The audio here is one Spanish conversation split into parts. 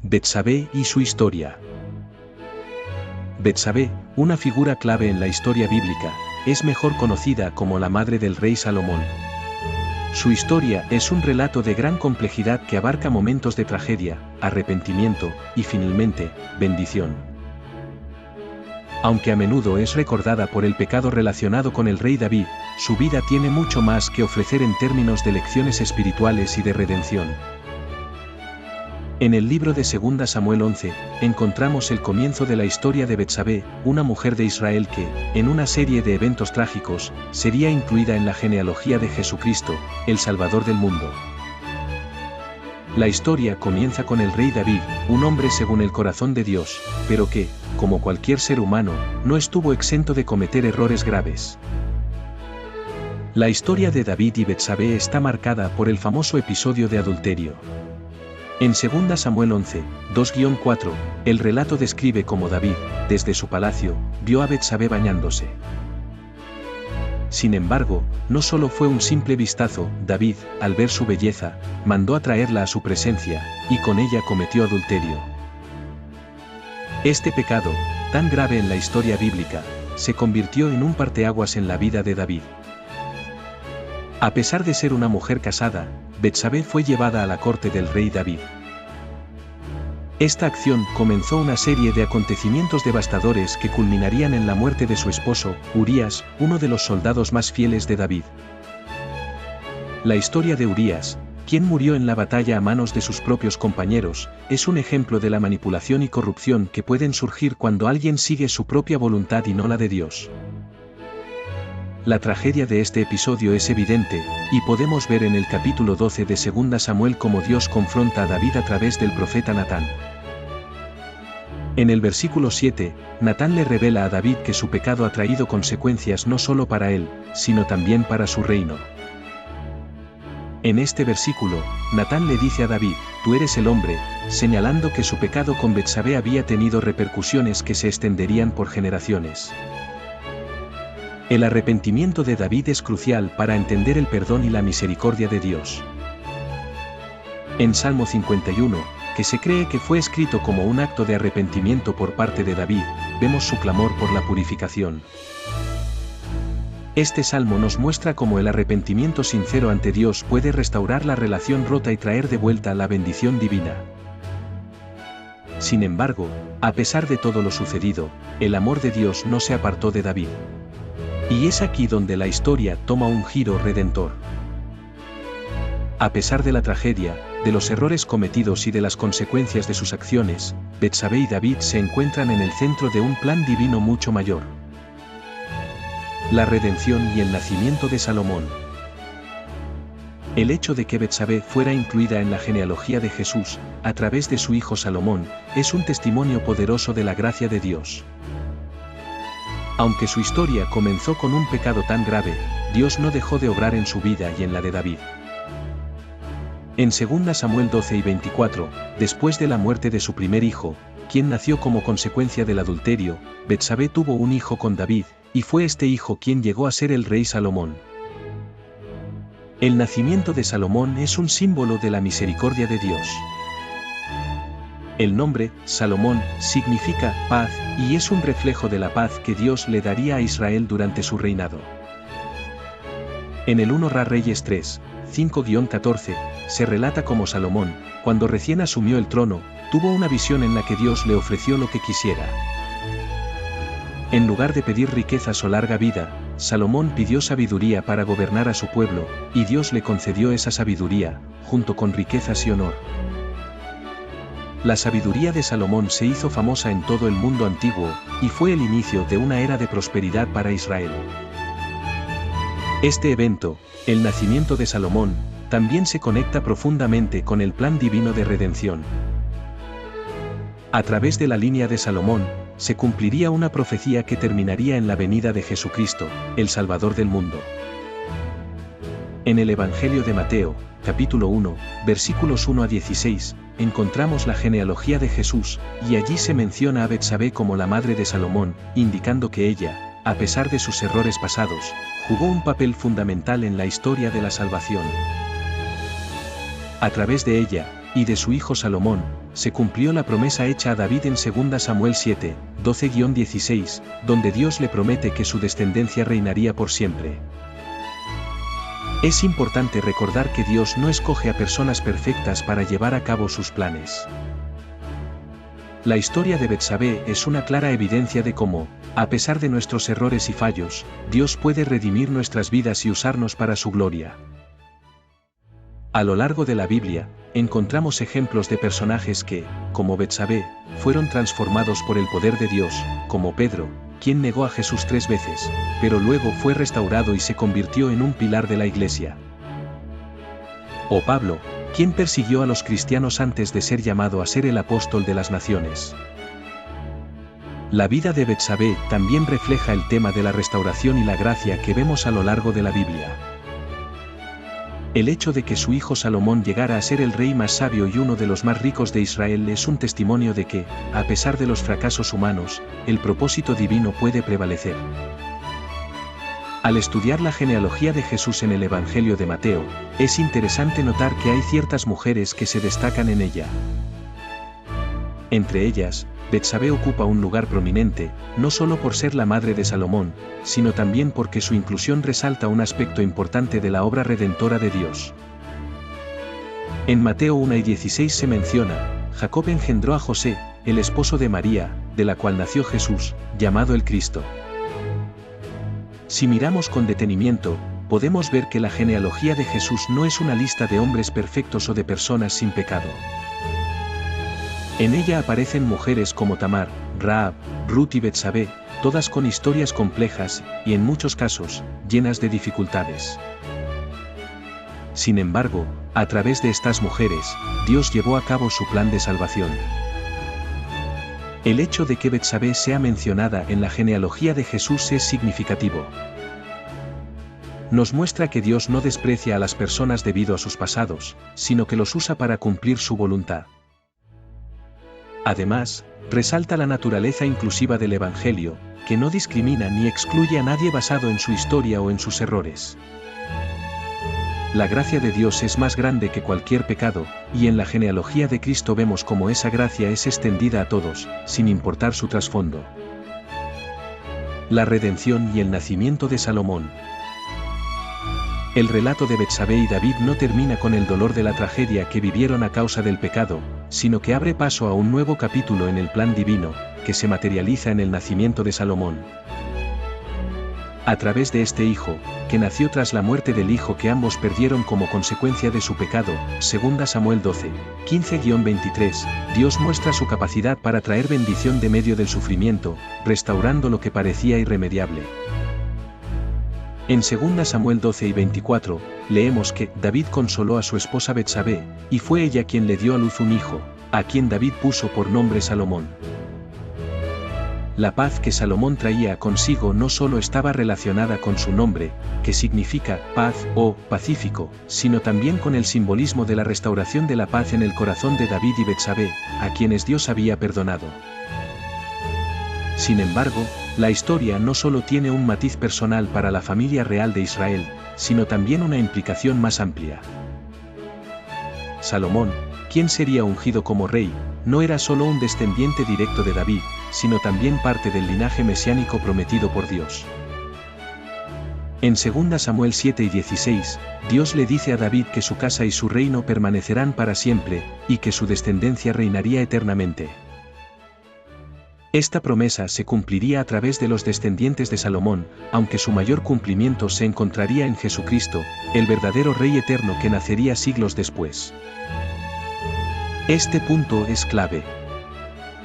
Betsabé y su historia. Betsabé, una figura clave en la historia bíblica, es mejor conocida como la madre del rey Salomón. Su historia es un relato de gran complejidad que abarca momentos de tragedia, arrepentimiento y finalmente, bendición. Aunque a menudo es recordada por el pecado relacionado con el rey David, su vida tiene mucho más que ofrecer en términos de lecciones espirituales y de redención. En el libro de 2 Samuel 11, encontramos el comienzo de la historia de Betsabé, una mujer de Israel que, en una serie de eventos trágicos, sería incluida en la genealogía de Jesucristo, el Salvador del mundo. La historia comienza con el rey David, un hombre según el corazón de Dios, pero que, como cualquier ser humano, no estuvo exento de cometer errores graves. La historia de David y Betsabé está marcada por el famoso episodio de adulterio. En 2 Samuel 11, 2-4, el relato describe cómo David, desde su palacio, vio a Betsabé bañándose. Sin embargo, no solo fue un simple vistazo, David, al ver su belleza, mandó a traerla a su presencia, y con ella cometió adulterio. Este pecado, tan grave en la historia bíblica, se convirtió en un parteaguas en la vida de David. A pesar de ser una mujer casada, Betsabé fue llevada a la corte del rey David. Esta acción comenzó una serie de acontecimientos devastadores que culminarían en la muerte de su esposo, Urías, uno de los soldados más fieles de David. La historia de Urías, quien murió en la batalla a manos de sus propios compañeros, es un ejemplo de la manipulación y corrupción que pueden surgir cuando alguien sigue su propia voluntad y no la de Dios. La tragedia de este episodio es evidente, y podemos ver en el capítulo 12 de 2 Samuel cómo Dios confronta a David a través del profeta Natán. En el versículo 7, Natán le revela a David que su pecado ha traído consecuencias no solo para él, sino también para su reino. En este versículo, Natán le dice a David, tú eres el hombre, señalando que su pecado con Betsabé había tenido repercusiones que se extenderían por generaciones. El arrepentimiento de David es crucial para entender el perdón y la misericordia de Dios. En Salmo 51, que se cree que fue escrito como un acto de arrepentimiento por parte de David, vemos su clamor por la purificación. Este salmo nos muestra cómo el arrepentimiento sincero ante Dios puede restaurar la relación rota y traer de vuelta la bendición divina. Sin embargo, a pesar de todo lo sucedido, el amor de Dios no se apartó de David. Y es aquí donde la historia toma un giro redentor. A pesar de la tragedia, de los errores cometidos y de las consecuencias de sus acciones, Betsabé y David se encuentran en el centro de un plan divino mucho mayor. La redención y el nacimiento de Salomón. El hecho de que Betsabé fuera incluida en la genealogía de Jesús, a través de su hijo Salomón, es un testimonio poderoso de la gracia de Dios. Aunque su historia comenzó con un pecado tan grave, Dios no dejó de obrar en su vida y en la de David. En 2 Samuel 12 y 24, después de la muerte de su primer hijo, quien nació como consecuencia del adulterio, Betsabé tuvo un hijo con David, y fue este hijo quien llegó a ser el rey Salomón. El nacimiento de Salomón es un símbolo de la misericordia de Dios. El nombre, Salomón, significa paz, y es un reflejo de la paz que Dios le daría a Israel durante su reinado. En el 1 Reyes 3, 5-14, se relata cómo Salomón, cuando recién asumió el trono, tuvo una visión en la que Dios le ofreció lo que quisiera. En lugar de pedir riquezas o larga vida, Salomón pidió sabiduría para gobernar a su pueblo, y Dios le concedió esa sabiduría, junto con riquezas y honor. La sabiduría de Salomón se hizo famosa en todo el mundo antiguo, y fue el inicio de una era de prosperidad para Israel. Este evento, el nacimiento de Salomón, también se conecta profundamente con el plan divino de redención. A través de la línea de Salomón, se cumpliría una profecía que terminaría en la venida de Jesucristo, el Salvador del mundo. En el Evangelio de Mateo, capítulo 1, versículos 1-16, encontramos la genealogía de Jesús, y allí se menciona a Betsabé como la madre de Salomón, indicando que ella, a pesar de sus errores pasados, jugó un papel fundamental en la historia de la salvación. A través de ella, y de su hijo Salomón, se cumplió la promesa hecha a David en 2 Samuel 7, 12-16, donde Dios le promete que su descendencia reinaría por siempre. Es importante recordar que Dios no escoge a personas perfectas para llevar a cabo sus planes. La historia de Betsabé es una clara evidencia de cómo, a pesar de nuestros errores y fallos, Dios puede redimir nuestras vidas y usarnos para su gloria. A lo largo de la Biblia, encontramos ejemplos de personajes que, como Betsabé, fueron transformados por el poder de Dios, como Pedro, quien negó a Jesús 3 veces, pero luego fue restaurado y se convirtió en un pilar de la Iglesia. O Pablo, quien persiguió a los cristianos antes de ser llamado a ser el apóstol de las naciones. La vida de Betsabé también refleja el tema de la restauración y la gracia que vemos a lo largo de la Biblia. El hecho de que su hijo Salomón llegara a ser el rey más sabio y uno de los más ricos de Israel es un testimonio de que, a pesar de los fracasos humanos, el propósito divino puede prevalecer. Al estudiar la genealogía de Jesús en el Evangelio de Mateo, es interesante notar que hay ciertas mujeres que se destacan en ella. Entre ellas, Betsabé ocupa un lugar prominente, no solo por ser la madre de Salomón, sino también porque su inclusión resalta un aspecto importante de la obra redentora de Dios. En Mateo 1:16 se menciona, Jacob engendró a José, el esposo de María, de la cual nació Jesús, llamado el Cristo. Si miramos con detenimiento, podemos ver que la genealogía de Jesús no es una lista de hombres perfectos o de personas sin pecado. En ella aparecen mujeres como Tamar, Rahab, Ruth y Betsabé, todas con historias complejas, y en muchos casos, llenas de dificultades. Sin embargo, a través de estas mujeres, Dios llevó a cabo su plan de salvación. El hecho de que Betsabé sea mencionada en la genealogía de Jesús es significativo. Nos muestra que Dios no desprecia a las personas debido a sus pasados, sino que los usa para cumplir su voluntad. Además, resalta la naturaleza inclusiva del Evangelio, que no discrimina ni excluye a nadie basado en su historia o en sus errores. La gracia de Dios es más grande que cualquier pecado, y en la genealogía de Cristo vemos cómo esa gracia es extendida a todos, sin importar su trasfondo. La redención y el nacimiento de Salomón. El relato de Betsabé y David no termina con el dolor de la tragedia que vivieron a causa del pecado, sino que abre paso a un nuevo capítulo en el plan divino, que se materializa en el nacimiento de Salomón. A través de este hijo, que nació tras la muerte del hijo que ambos perdieron como consecuencia de su pecado, 2 Samuel 12, 15-23, Dios muestra su capacidad para traer bendición de medio del sufrimiento, restaurando lo que parecía irremediable. En 2 Samuel 12:24, leemos que David consoló a su esposa Betsabé, y fue ella quien le dio a luz un hijo, a quien David puso por nombre Salomón. La paz que Salomón traía consigo no solo estaba relacionada con su nombre, que significa paz o pacífico, sino también con el simbolismo de la restauración de la paz en el corazón de David y Betsabé, a quienes Dios había perdonado. Sin embargo, la historia no solo tiene un matiz personal para la familia real de Israel, sino también una implicación más amplia. Salomón, quien sería ungido como rey, no era solo un descendiente directo de David, sino también parte del linaje mesiánico prometido por Dios. En 2 Samuel 7:16, Dios le dice a David que su casa y su reino permanecerán para siempre, y que su descendencia reinaría eternamente. Esta promesa se cumpliría a través de los descendientes de Salomón, aunque su mayor cumplimiento se encontraría en Jesucristo, el verdadero Rey eterno que nacería siglos después. Este punto es clave.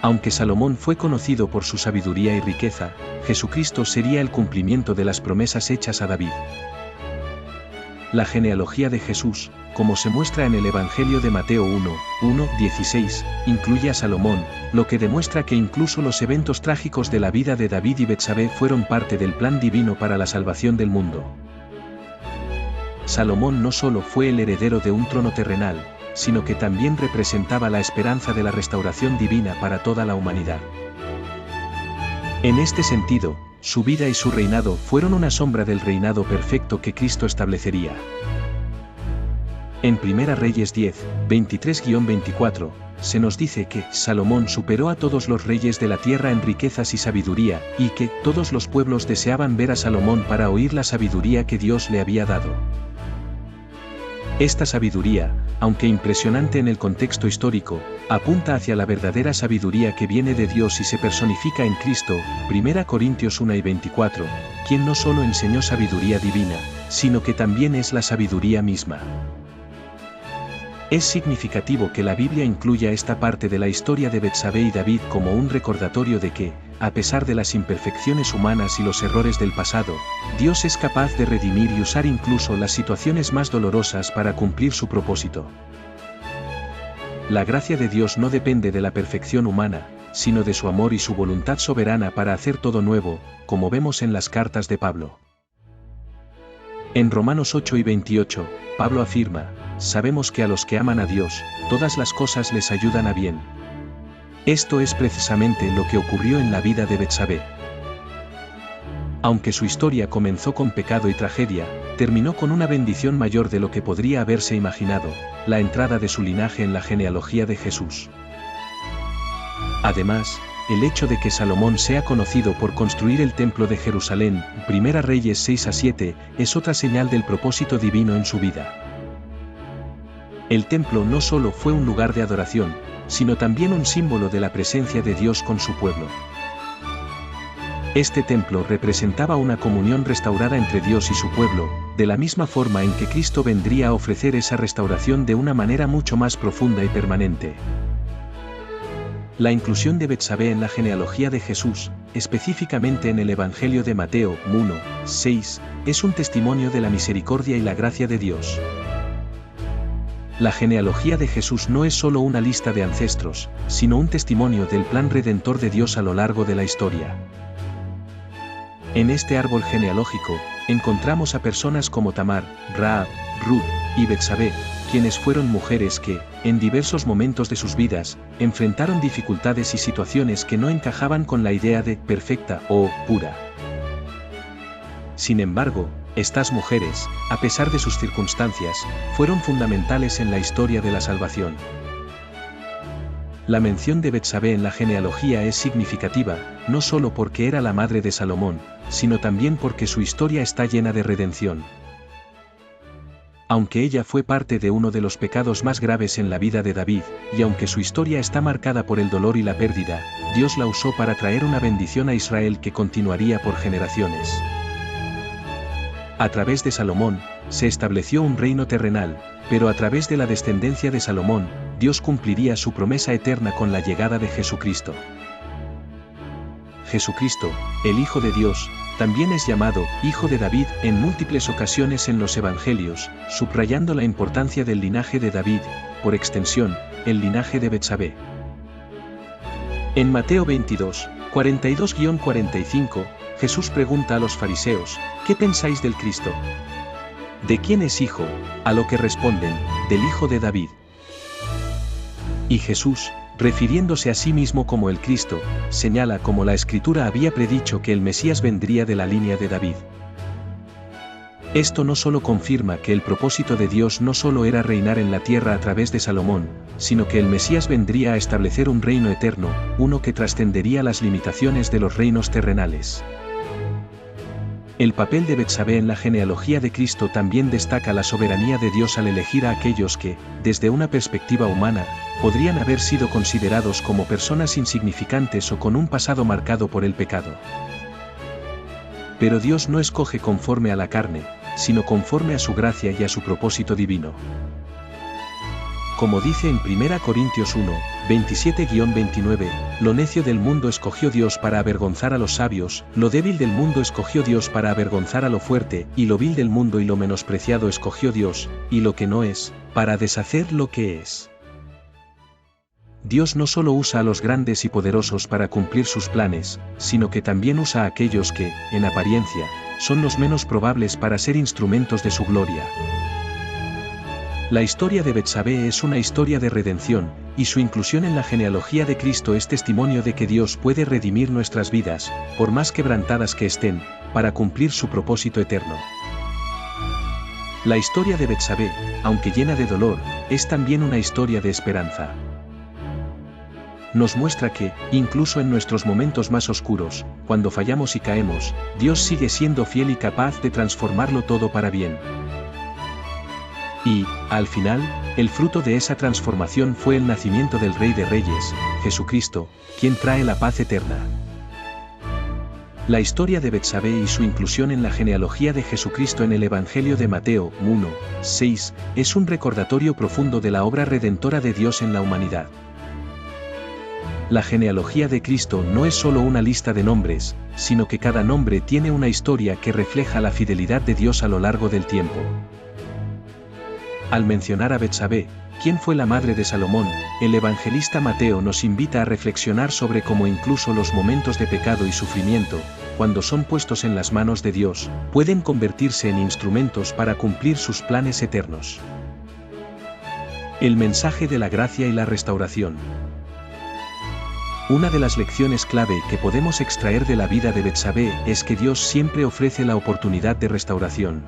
Aunque Salomón fue conocido por su sabiduría y riqueza, Jesucristo sería el cumplimiento de las promesas hechas a David. La genealogía de Jesús, como se muestra en el Evangelio de Mateo 1:16, incluye a Salomón, lo que demuestra que incluso los eventos trágicos de la vida de David y Betsabé fueron parte del plan divino para la salvación del mundo. Salomón no solo fue el heredero de un trono terrenal, sino que también representaba la esperanza de la restauración divina para toda la humanidad. En este sentido, su vida y su reinado fueron una sombra del reinado perfecto que Cristo establecería. En 1 Reyes 10, 23-24, se nos dice que Salomón superó a todos los reyes de la tierra en riquezas y sabiduría, y que todos los pueblos deseaban ver a Salomón para oír la sabiduría que Dios le había dado. Esta sabiduría, aunque impresionante en el contexto histórico, apunta hacia la verdadera sabiduría que viene de Dios y se personifica en Cristo, 1 Corintios 1:24, quien no solo enseñó sabiduría divina, sino que también es la sabiduría misma. Es significativo que la Biblia incluya esta parte de la historia de Betsabé y David como un recordatorio de que, a pesar de las imperfecciones humanas y los errores del pasado, Dios es capaz de redimir y usar incluso las situaciones más dolorosas para cumplir su propósito. La gracia de Dios no depende de la perfección humana, sino de su amor y su voluntad soberana para hacer todo nuevo, como vemos en las cartas de Pablo. En Romanos 8:28, Pablo afirma: sabemos que a los que aman a Dios, todas las cosas les ayudan a bien. Esto es precisamente lo que ocurrió en la vida de Betsabé. Aunque su historia comenzó con pecado y tragedia, terminó con una bendición mayor de lo que podría haberse imaginado, la entrada de su linaje en la genealogía de Jesús. Además, el hecho de que Salomón sea conocido por construir el templo de Jerusalén, 1 Reyes 6:7, es otra señal del propósito divino en su vida. El templo no solo fue un lugar de adoración, sino también un símbolo de la presencia de Dios con su pueblo. Este templo representaba una comunión restaurada entre Dios y su pueblo, de la misma forma en que Cristo vendría a ofrecer esa restauración de una manera mucho más profunda y permanente. La inclusión de Betsabé en la genealogía de Jesús, específicamente en el Evangelio de Mateo 1:6, es un testimonio de la misericordia y la gracia de Dios. La genealogía de Jesús no es solo una lista de ancestros, sino un testimonio del plan redentor de Dios a lo largo de la historia. En este árbol genealógico, encontramos a personas como Tamar, Rahab, Ruth y Betsabé, quienes fueron mujeres que, en diversos momentos de sus vidas, enfrentaron dificultades y situaciones que no encajaban con la idea de perfecta o pura. Sin embargo, estas mujeres, a pesar de sus circunstancias, fueron fundamentales en la historia de la salvación. La mención de Betsabé en la genealogía es significativa, no solo porque era la madre de Salomón, sino también porque su historia está llena de redención. Aunque ella fue parte de uno de los pecados más graves en la vida de David, y aunque su historia está marcada por el dolor y la pérdida, Dios la usó para traer una bendición a Israel que continuaría por generaciones. A través de Salomón, se estableció un reino terrenal, pero a través de la descendencia de Salomón, Dios cumpliría su promesa eterna con la llegada de Jesucristo. Jesucristo, el Hijo de Dios, también es llamado Hijo de David en múltiples ocasiones en los Evangelios, subrayando la importancia del linaje de David, por extensión, el linaje de Betsabé. En Mateo 22, 42-45, Jesús pregunta a los fariseos: ¿qué pensáis del Cristo? ¿De quién es hijo? A lo que responden: del Hijo de David. Y Jesús, refiriéndose a sí mismo como el Cristo, señala cómo la Escritura había predicho que el Mesías vendría de la línea de David. Esto no solo confirma que el propósito de Dios no solo era reinar en la tierra a través de Salomón, sino que el Mesías vendría a establecer un reino eterno, uno que trascendería las limitaciones de los reinos terrenales. El papel de Betsabé en la genealogía de Cristo también destaca la soberanía de Dios al elegir a aquellos que, desde una perspectiva humana, podrían haber sido considerados como personas insignificantes o con un pasado marcado por el pecado. Pero Dios no escoge conforme a la carne, sino conforme a su gracia y a su propósito divino. Como dice en 1 Corintios 1, 27-29, lo necio del mundo escogió Dios para avergonzar a los sabios, lo débil del mundo escogió Dios para avergonzar a lo fuerte, y lo vil del mundo y lo menospreciado escogió Dios, y lo que no es, para deshacer lo que es. Dios no solo usa a los grandes y poderosos para cumplir sus planes, sino que también usa a aquellos que, en apariencia, son los menos probables para ser instrumentos de su gloria. La historia de Betsabé es una historia de redención, y su inclusión en la genealogía de Cristo es testimonio de que Dios puede redimir nuestras vidas, por más quebrantadas que estén, para cumplir su propósito eterno. La historia de Betsabé, aunque llena de dolor, es también una historia de esperanza. nos muestra que, incluso en nuestros momentos más oscuros, cuando fallamos y caemos, Dios sigue siendo fiel y capaz de transformarlo todo para bien. Y, al final, el fruto de esa transformación fue el nacimiento del Rey de Reyes, Jesucristo, quien trae la paz eterna. La historia de Betsabé y su inclusión en la genealogía de Jesucristo en el Evangelio de Mateo 1:6 es un recordatorio profundo de la obra redentora de Dios en la humanidad. La genealogía de Cristo no es solo una lista de nombres, sino que cada nombre tiene una historia que refleja la fidelidad de Dios a lo largo del tiempo. Al mencionar a Betsabé, quien fue la madre de Salomón, el evangelista Mateo nos invita a reflexionar sobre cómo incluso los momentos de pecado y sufrimiento, cuando son puestos en las manos de Dios, pueden convertirse en instrumentos para cumplir sus planes eternos. El mensaje de la gracia y la restauración. Una de las lecciones clave que podemos extraer de la vida de Betsabé es que Dios siempre ofrece la oportunidad de restauración.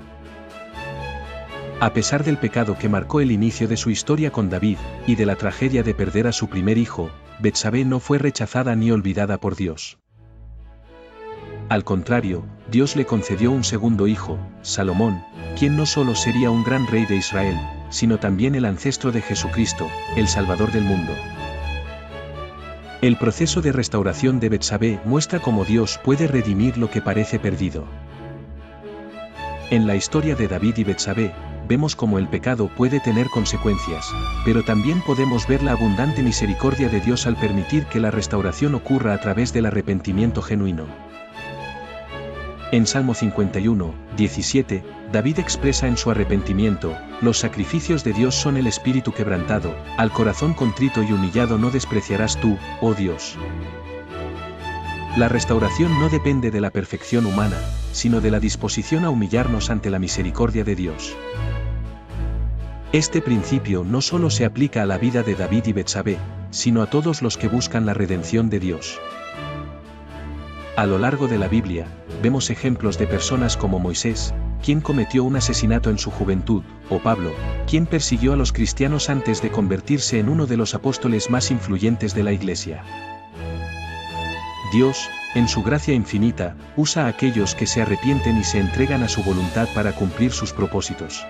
A pesar del pecado que marcó el inicio de su historia con David, y de la tragedia de perder a su primer hijo, Betsabé no fue rechazada ni olvidada por Dios. Al contrario, Dios le concedió un segundo hijo, Salomón, quien no solo sería un gran rey de Israel, sino también el ancestro de Jesucristo, el Salvador del mundo. El proceso de restauración de Betsabé muestra cómo Dios puede redimir lo que parece perdido. En la historia de David y Betsabé, vemos cómo el pecado puede tener consecuencias, pero también podemos ver la abundante misericordia de Dios al permitir que la restauración ocurra a través del arrepentimiento genuino. En Salmo 51:17, David expresa en su arrepentimiento: los sacrificios de Dios son el espíritu quebrantado, al corazón contrito y humillado no despreciarás tú, oh Dios. La restauración no depende de la perfección humana, sino de la disposición a humillarnos ante la misericordia de Dios. Este principio no solo se aplica a la vida de David y Betsabé, sino a todos los que buscan la redención de Dios. A lo largo de la Biblia, vemos ejemplos de personas como Moisés, quien cometió un asesinato en su juventud, o Pablo, quien persiguió a los cristianos antes de convertirse en uno de los apóstoles más influyentes de la Iglesia. Dios, en su gracia infinita, usa a aquellos que se arrepienten y se entregan a su voluntad para cumplir sus propósitos.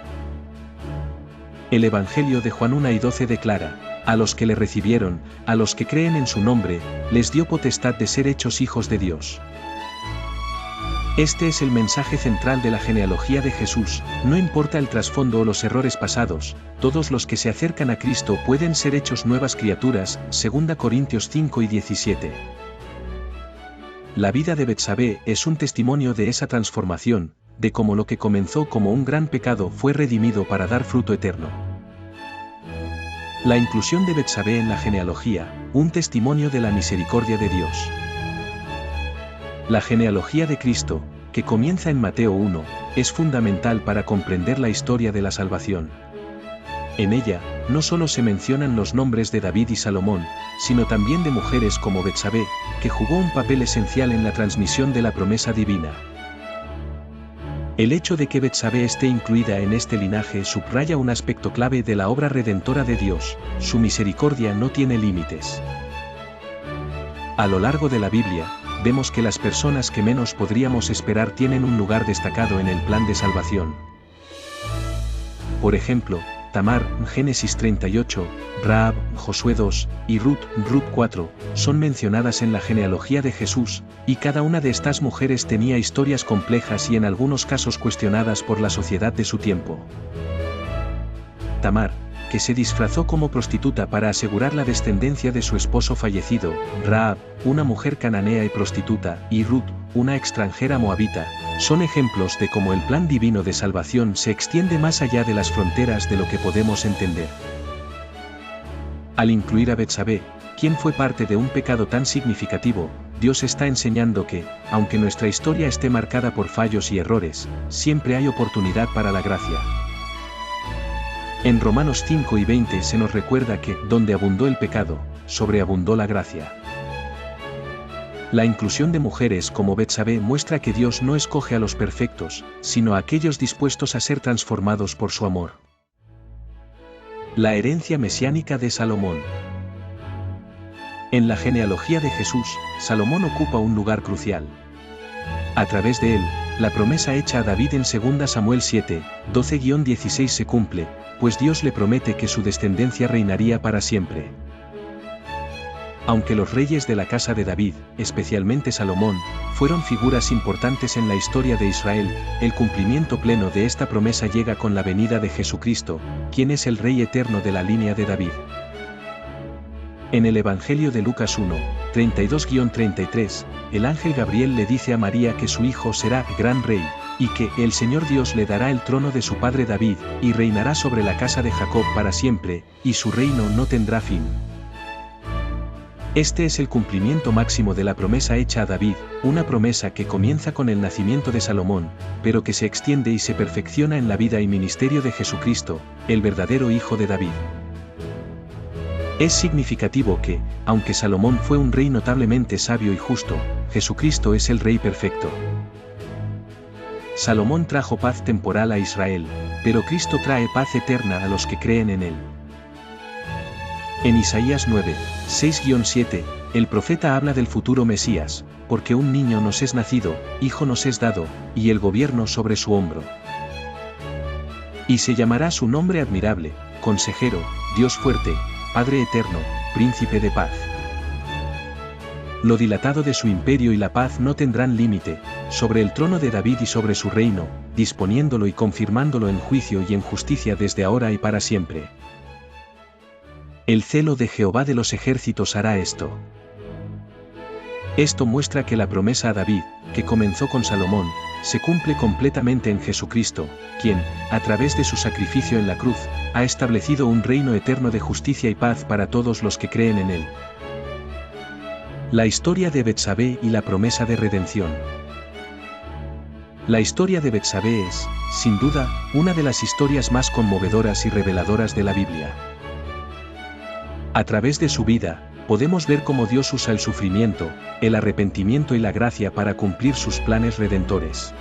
El Evangelio de Juan 1:12 declara: a los que le recibieron, a los que creen en su nombre, les dio potestad de ser hechos hijos de Dios. Este es el mensaje central de la genealogía de Jesús: no importa el trasfondo o los errores pasados, todos los que se acercan a Cristo pueden ser hechos nuevas criaturas, 2 Corintios 5:17. La vida de Betsabé es un testimonio de esa transformación, de cómo lo que comenzó como un gran pecado fue redimido para dar fruto eterno. La inclusión de Betsabé en la genealogía, un testimonio de la misericordia de Dios. La genealogía de Cristo, que comienza en Mateo 1, es fundamental para comprender la historia de la salvación. En ella, no solo se mencionan los nombres de David y Salomón, sino también de mujeres como Betsabé, que jugó un papel esencial en la transmisión de la promesa divina. El hecho de que Betsabé esté incluida en este linaje subraya un aspecto clave de la obra redentora de Dios: su misericordia no tiene límites. A lo largo de la Biblia, vemos que las personas que menos podríamos esperar tienen un lugar destacado en el plan de salvación. Por ejemplo, Tamar, Génesis 38, Rahab, Josué 2, y Ruth 4, son mencionadas en la genealogía de Jesús, y cada una de estas mujeres tenía historias complejas y en algunos casos cuestionadas por la sociedad de su tiempo. Tamar, que se disfrazó como prostituta para asegurar la descendencia de su esposo fallecido; Rahab, una mujer cananea y prostituta; y Ruth, una extranjera moabita, son ejemplos de cómo el plan divino de salvación se extiende más allá de las fronteras de lo que podemos entender. Al incluir a Betsabé, quien fue parte de un pecado tan significativo, Dios está enseñando que, aunque nuestra historia esté marcada por fallos y errores, siempre hay oportunidad para la gracia. En Romanos 5:20 se nos recuerda que, donde abundó el pecado, sobreabundó la gracia. La inclusión de mujeres como Betsabé muestra que Dios no escoge a los perfectos, sino a aquellos dispuestos a ser transformados por su amor. La herencia mesiánica de Salomón. En la genealogía de Jesús, Salomón ocupa un lugar crucial. A través de él, la promesa hecha a David en 2 Samuel 7, 12-16 se cumple, pues Dios le promete que su descendencia reinaría para siempre. Aunque los reyes de la casa de David, especialmente Salomón, fueron figuras importantes en la historia de Israel, el cumplimiento pleno de esta promesa llega con la venida de Jesucristo, quien es el Rey eterno de la línea de David. En el Evangelio de Lucas 1, 32-33, el ángel Gabriel le dice a María que su hijo será gran rey, y que el Señor Dios le dará el trono de su padre David, y reinará sobre la casa de Jacob para siempre, y su reino no tendrá fin. Este es el cumplimiento máximo de la promesa hecha a David, una promesa que comienza con el nacimiento de Salomón, pero que se extiende y se perfecciona en la vida y ministerio de Jesucristo, el verdadero Hijo de David. Es significativo que, aunque Salomón fue un rey notablemente sabio y justo, Jesucristo es el Rey perfecto. Salomón trajo paz temporal a Israel, pero Cristo trae paz eterna a los que creen en él. En Isaías 9, 6-7, el profeta habla del futuro Mesías, porque un niño nos es nacido, hijo nos es dado, y el gobierno sobre su hombro. Y se llamará su nombre admirable, Consejero, Dios fuerte, Padre eterno, Príncipe de paz. Lo dilatado de su imperio y la paz no tendrán límite, sobre el trono de David y sobre su reino, disponiéndolo y confirmándolo en juicio y en justicia desde ahora y para siempre. El celo de Jehová de los ejércitos hará esto. Esto muestra que la promesa a David, que comenzó con Salomón, se cumple completamente en Jesucristo, quien, a través de su sacrificio en la cruz, ha establecido un reino eterno de justicia y paz para todos los que creen en él. La historia de Betsabé y la promesa de redención. La historia de Betsabé es, sin duda, una de las historias más conmovedoras y reveladoras de la Biblia. A través de su vida, podemos ver cómo Dios usa el sufrimiento, el arrepentimiento y la gracia para cumplir sus planes redentores.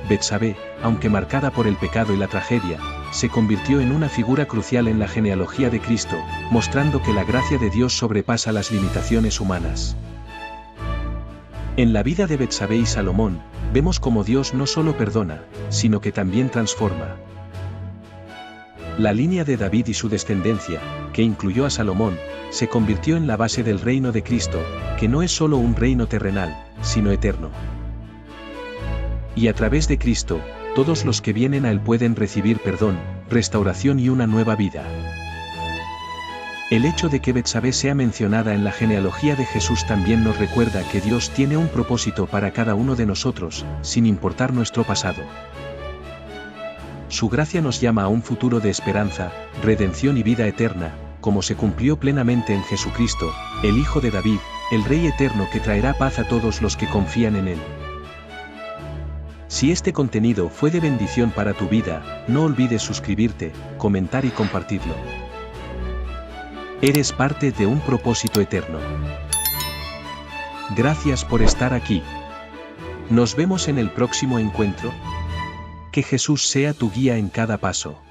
Betsabé, aunque marcada por el pecado y la tragedia, se convirtió en una figura crucial en la genealogía de Cristo, mostrando que la gracia de Dios sobrepasa las limitaciones humanas. En la vida de Betsabé y Salomón, vemos cómo Dios no solo perdona, sino que también transforma. La línea de David y su descendencia, que incluyó a Salomón, se convirtió en la base del reino de Cristo, que no es solo un reino terrenal, sino eterno. Y a través de Cristo, todos los que vienen a él pueden recibir perdón, restauración y una nueva vida. El hecho de que Betsabé sea mencionada en la genealogía de Jesús también nos recuerda que Dios tiene un propósito para cada uno de nosotros, sin importar nuestro pasado. Su gracia nos llama a un futuro de esperanza, redención y vida eterna, como se cumplió plenamente en Jesucristo, el Hijo de David, el Rey eterno que traerá paz a todos los que confían en él. Si este contenido fue de bendición para tu vida, no olvides suscribirte, comentar y compartirlo. Eres parte de un propósito eterno. Gracias por estar aquí. Nos vemos en el próximo encuentro. Que Jesús sea tu guía en cada paso.